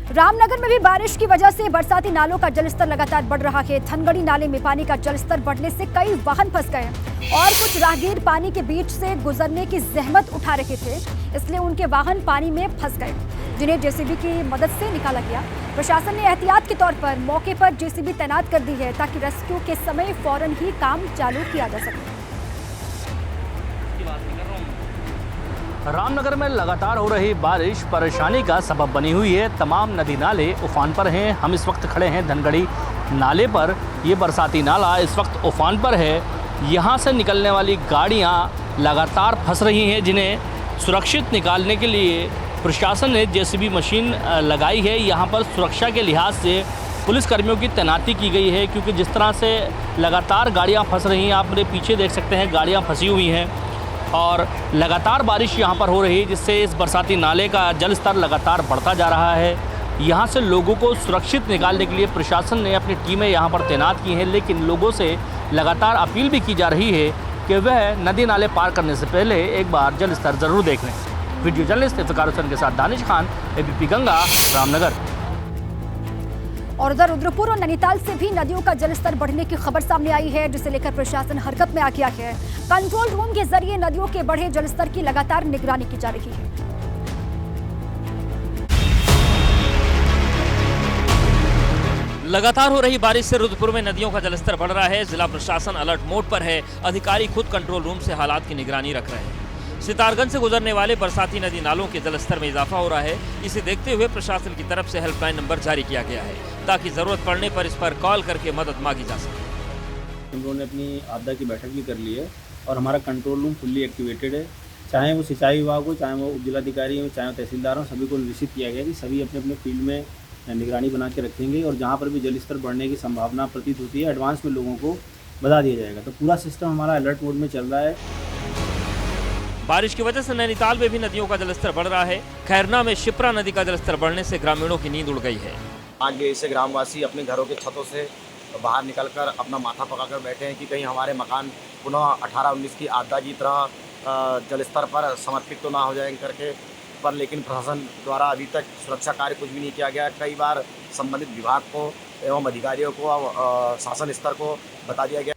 रामनगर में भी बारिश की वजह से बरसाती नालों का जलस्तर लगातार बढ़ रहा है। धनगढ़ी नाले में पानी का जलस्तर बढ़ने से कई वाहन फंस गए और कुछ राहगीर पानी के बीच से गुजरने की जहमत उठा रहे थे, इसलिए उनके वाहन पानी में फंस गए, जिन्हें जेसीबी की मदद से निकाला गया। प्रशासन ने एहतियात के तौर पर मौके पर जेसीबी तैनात कर दी है ताकि रेस्क्यू के समय फौरन ही काम चालू किया जा सके। रामनगर में लगातार हो रही बारिश परेशानी का सबब बनी हुई है। तमाम नदी नाले उफान पर हैं। हम इस वक्त खड़े हैं धनगढ़ी नाले पर। ये बरसाती नाला इस वक्त उफान पर है। यहाँ से निकलने वाली गाड़ियाँ लगातार फंस रही हैं, जिन्हें सुरक्षित निकालने के लिए प्रशासन ने जेसीबी मशीन लगाई है। यहाँ पर सुरक्षा के लिहाज से पुलिसकर्मियों की तैनाती की गई है, क्योंकि जिस तरह से लगातार गाड़ियाँ फंस रही हैं, आप मेरे पीछे देख सकते हैं गाड़ियाँ फंसी हुई हैं और लगातार बारिश यहाँ पर हो रही है, जिससे इस बरसाती नाले का जल स्तर लगातार बढ़ता जा रहा है। यहाँ से लोगों को सुरक्षित निकालने के लिए प्रशासन ने अपनी टीमें यहाँ पर तैनात की हैं, लेकिन लोगों से लगातार अपील भी की जा रही है कि वह नदी नाले पार करने से पहले एक बार जल स्तर ज़रूर देख लें। वीडियो जर्नलिस्ट इफ्तिकार हुसैन के साथ दानिश खान, एबीपी गंगा, रामनगर। और उधर रुद्रपुर और नैनीताल से भी नदियों का जलस्तर बढ़ने की खबर सामने आई है, जिसे लेकर प्रशासन हरकत में आ गया है। कंट्रोल रूम के जरिए नदियों के बढ़े जलस्तर की लगातार निगरानी की जा रही है। लगातार हो रही बारिश से रुद्रपुर में नदियों का जलस्तर बढ़ रहा है। जिला प्रशासन अलर्ट मोड पर है। अधिकारी खुद कंट्रोल रूम से हालात की निगरानी रख रहे हैं। सितारगंज से गुजरने वाले बरसाती नदी नालों के जलस्तर में इजाफा हो रहा है। इसे देखते हुए प्रशासन की तरफ से हेल्पलाइन नंबर जारी किया गया है, ताकि जरूरत पड़ने पर इस पर कॉल करके मदद मांगी जा सके। हम लोगों ने अपनी आपदा की बैठक भी कर ली है और हमारा कंट्रोल रूम फुल्ली एक्टिवेटेड है। चाहे वो सिंचाई विभाग हो, चाहे वो उप जिलाधिकारी हो, चाहे वो तहसीलदार हो, सभी को निर्देशित किया गया कि सभी अपने अपने फील्ड में निगरानी बना के रखेंगे और जहाँ पर भी जलस्तर बढ़ने की संभावना प्रतीत होती है, एडवांस में लोगों को बता दिया जाएगा। तो पूरा सिस्टम हमारा अलर्ट मोड में चल रहा है। बारिश की वजह से नैनीताल में भी नदियों का जलस्तर बढ़ रहा है। खैरना में शिप्रा नदी का जलस्तर बढ़ने से ग्रामीणों की नींद उड़ गई है। आगे से ग्रामवासी अपने घरों के छतों से बाहर निकलकर अपना माथा पकाकर बैठे हैं कि कहीं हमारे मकान पुनः 18-19 की आपदा की तरह जलस्तर पर समर्पित तो ना हो जाएंगे करके, पर लेकिन प्रशासन द्वारा अभी तक सुरक्षा कार्य कुछ भी नहीं किया गया। कई बार संबंधित विभाग को एवं अधिकारियों को, शासन स्तर को बता दिया गया।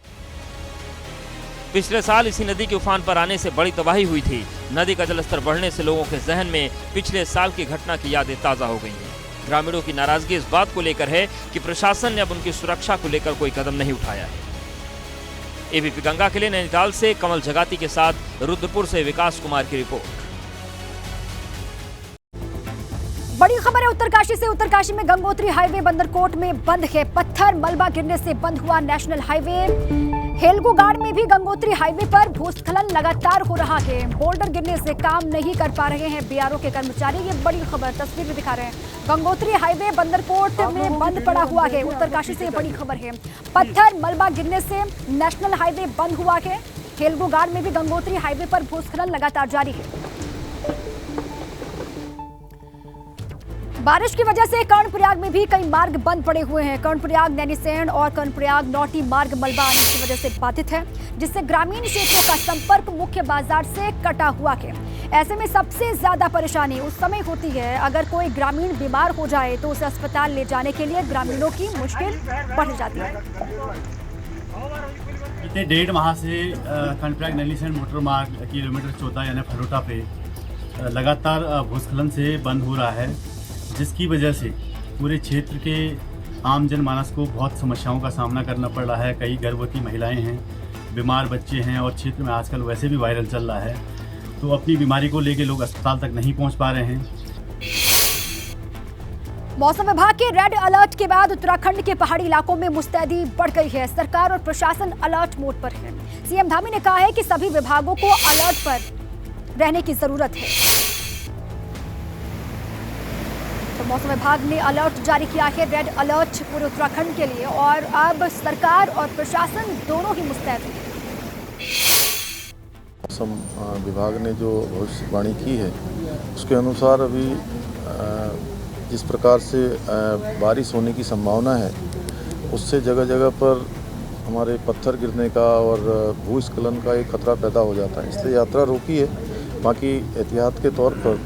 पिछले साल इसी नदी के उफान पर आने से बड़ी तबाही हुई थी। नदी का जलस्तर बढ़ने से लोगों के जहन में पिछले साल की घटना की यादें ताज़ा हो गई हैं। ग्रामीणों की नाराजगी इस बात को लेकर है कि प्रशासन ने अब उनकी सुरक्षा को लेकर कोई कदम नहीं उठाया है। एबीपी गंगा के लिए नैनीताल से कमल जगाती के साथ रुद्रपुर से विकास कुमार की रिपोर्ट। बड़ी खबर है उत्तरकाशी से। उत्तरकाशी में गंगोत्री हाईवे बंदरकोट में बंद है। पत्थर मलबा गिरने से बंद हुआ नेशनल हाईवे। हेलगोगाड़ में भी गंगोत्री हाईवे पर भूस्खलन लगातार हो रहा है। बोल्डर गिरने से काम नहीं कर पा रहे हैं बीआरओ के कर्मचारी। ये बड़ी खबर तस्वीर में दिखा रहे हैं। गंगोत्री हाईवे बंदरकोट में बंद पड़ा हुआ है। उत्तरकाशी से बड़ी खबर है। पत्थर मलबा गिरने से नेशनल हाईवे बंद हुआ है। हेलगोगाड़ में भी गंगोत्री हाईवे पर भूस्खलन लगातार जारी है। बारिश की वजह से कर्णप्रयाग में भी कई मार्ग बंद पड़े हुए हैं। कर्णप्रयाग नैनीसैंण और कर्णप्रयाग नौटी मार्ग मलबा आने की वजह से बाधित है, जिससे ग्रामीण क्षेत्रों का संपर्क मुख्य बाजार से कटा हुआ है। ऐसे में सबसे ज्यादा परेशानी उस समय होती है अगर कोई ग्रामीण बीमार हो जाए तो उसे अस्पताल ले जाने के लिए ग्रामीणों की मुश्किल बढ़ जाती है। बीते 1.5 माह से कर्णप्रयाग नैनीसैंण मोटर मार्ग किलोमीटर 14 यानी फरोटा पे लगातार भूस्खलन से बंद हो रहा है, जिसकी वजह से पूरे क्षेत्र के आम जनमानस को बहुत समस्याओं का सामना करना पड़ रहा है। कई गर्भवती महिलाएं हैं, बीमार बच्चे हैं और क्षेत्र में आजकल वैसे भी वायरल चल रहा है, तो अपनी बीमारी को लेकर लोग अस्पताल तक नहीं पहुंच पा रहे हैं। मौसम विभाग के रेड अलर्ट के बाद उत्तराखंड के पहाड़ी इलाकों में मुस्तैदी बढ़ गई है। सरकार और प्रशासन अलर्ट मोड पर है। सीएम धामी ने कहा है कि सभी विभागों को अलर्ट पर रहने की जरूरत है। तो मौसम विभाग ने अलर्ट जारी किया है, रेड अलर्ट पूरे उत्तराखंड के लिए, और अब सरकार और प्रशासन दोनों ही मुस्तैद हैं। मौसम विभाग ने जो भविष्यवाणी की है उसके अनुसार अभी जिस प्रकार से बारिश होने की संभावना है, उससे जगह जगह पर हमारे पत्थर गिरने का और भूस्खलन का एक खतरा पैदा हो जाता है। इसलिए यात्रा रोकी है। बाकी एहतियात के तौर पर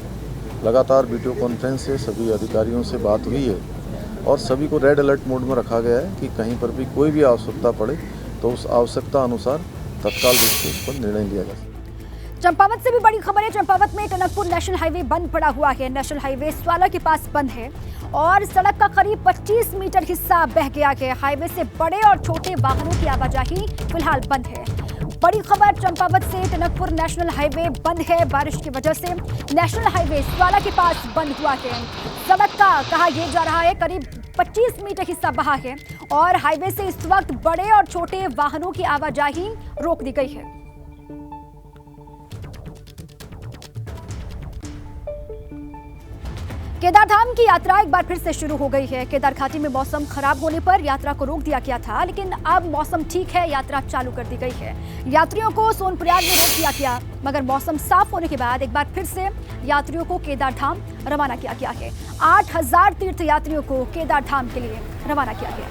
लगातार वीडियो कॉन्फ्रेंस से सभी अधिकारियों से बात हुई है और सभी को रेड अलर्ट मोड में रखा गया है कि कहीं पर भी कोई भी आवश्यकता पड़े तो उस आवश्यकता अनुसार तत्काल रूप से उस पर निर्णय लिया जा सकता है। चंपावत से भी बड़ी खबर है। चंपावत में टनकपुर नेशनल हाईवे बंद पड़ा हुआ है। नेशनल हाईवे स्वाला के पास बंद है और सड़क का करीब 25 मीटर हिस्सा बह गया है। हाईवे से बड़े और छोटे वाहनों की आवाजाही फिलहाल बंद है। बड़ी खबर चंपावत से, टनकपुर नेशनल हाईवे बंद है। बारिश की वजह से नेशनल हाईवे स्वाला के पास बंद हुआ है। सड़क का कहा यह जा रहा है करीब 25 मीटर हिस्सा बहा है और हाईवे से इस वक्त बड़े और छोटे वाहनों की आवाजाही रोक दी गई है। केदारधाम की यात्रा एक बार फिर से शुरू हो गई है। केदार घाटी में मौसम खराब होने पर यात्रा को रोक दिया गया था, लेकिन अब मौसम ठीक है, यात्रा चालू कर दी गई है। यात्रियों को सोनप्रयाग में रोक दिया गया, मगर मौसम साफ होने के बाद एक बार फिर से यात्रियों को केदारधाम रवाना किया गया है। 8000 तीर्थयात्रियों को केदारधाम के लिए रवाना किया गया।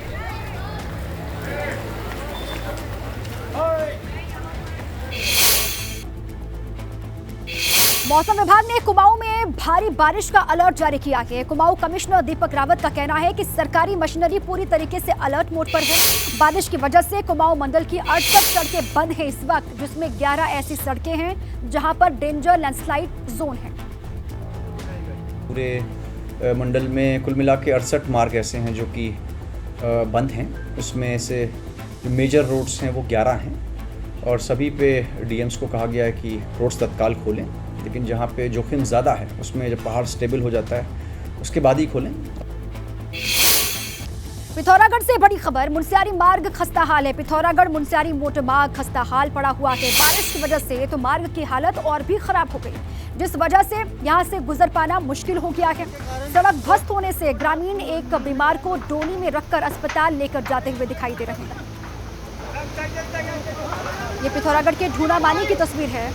मौसम विभाग ने कुमाऊं में भारी बारिश का अलर्ट जारी किया है। कुमाऊं कमिश्नर दीपक रावत का कहना है कि सरकारी मशीनरी पूरी तरीके से अलर्ट मोड पर है। बारिश की वजह से कुमाऊं मंडल की 68 सड़कें बंद हैं इस वक्त, जिसमें 11 ऐसी सड़कें हैं जहां पर डेंजर लैंडस्लाइड जोन है। पूरे मंडल में कुल मिला के 68 मार्ग ऐसे हैं जो कि बंद हैं। उसमें से जो मेजर रोड्स हैं वो 11 हैं और सभी पे डीएम्स को कहा गया है कि रोड्स तत्काल खोलें, लेकिन जहाँ पे जोखिम ज़्यादा है उसमें जब पहाड़ स्टेबल हो जाता है उसके बाद ही खोलें। पिथौरागढ़ से बड़ी खबर, मुनस्यारी मार्ग खस्ता हाल है। पिथौरागढ़ मुनस्यारी मोटर मार्ग खस्ता हाल पड़ा हुआ है। बारिश की वजह से तो मार्ग की हालत और भी खराब हो गई, जिस वजह से यहां से गुजर पाना मुश्किल हो गया है। सड़क ध्वस्त होने से ग्रामीण एक बीमार को डोली में रखकर अस्पताल लेकर जाते हुए दिखाई दे रहे हैं। ये पिथौरागढ़ के ढूंढामानी की तस्वीर है,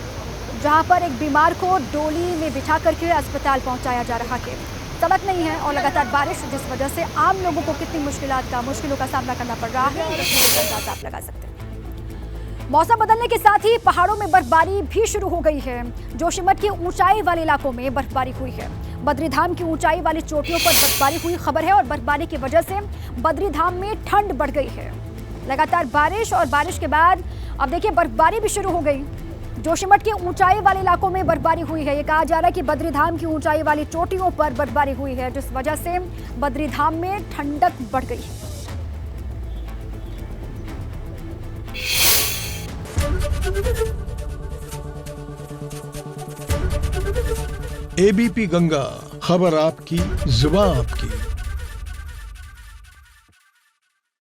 जहां पर एक बीमार को डोली में बिठा करके अस्पताल पहुंचाया जा रहा है। सड़क नहीं है और लगातार बारिश, जिस वजह से आम लोगों को कितनी मुश्किलों का सामना करना पड़ रहा है, अंदाजा आप लगा सकते हैं। मौसम बदलने के साथ ही पहाड़ों में बर्फबारी भी शुरू हो गई है। जोशीमठ के ऊंचाई वाले इलाकों में बर्फबारी हुई है। बद्रीधाम की ऊंचाई वाली चोटियों पर बर्फबारी हुई खबर है और बर्फबारी की वजह से बद्रीधाम में ठंड बढ़ गई है। लगातार बारिश और बारिश के बाद अब देखिए बर्फबारी भी शुरू हो गई। जोशीमठ के ऊंचाई वाले इलाकों में बर्फबारी हुई है। ये कहा जा रहा है कि बद्रीधाम की ऊंचाई वाली चोटियों पर बर्फबारी हुई है, जिस वजह से बद्रीधाम में ठंडक बढ़ गई है। एबीपी गंगा, खबर आपकी, जुबान आपकी।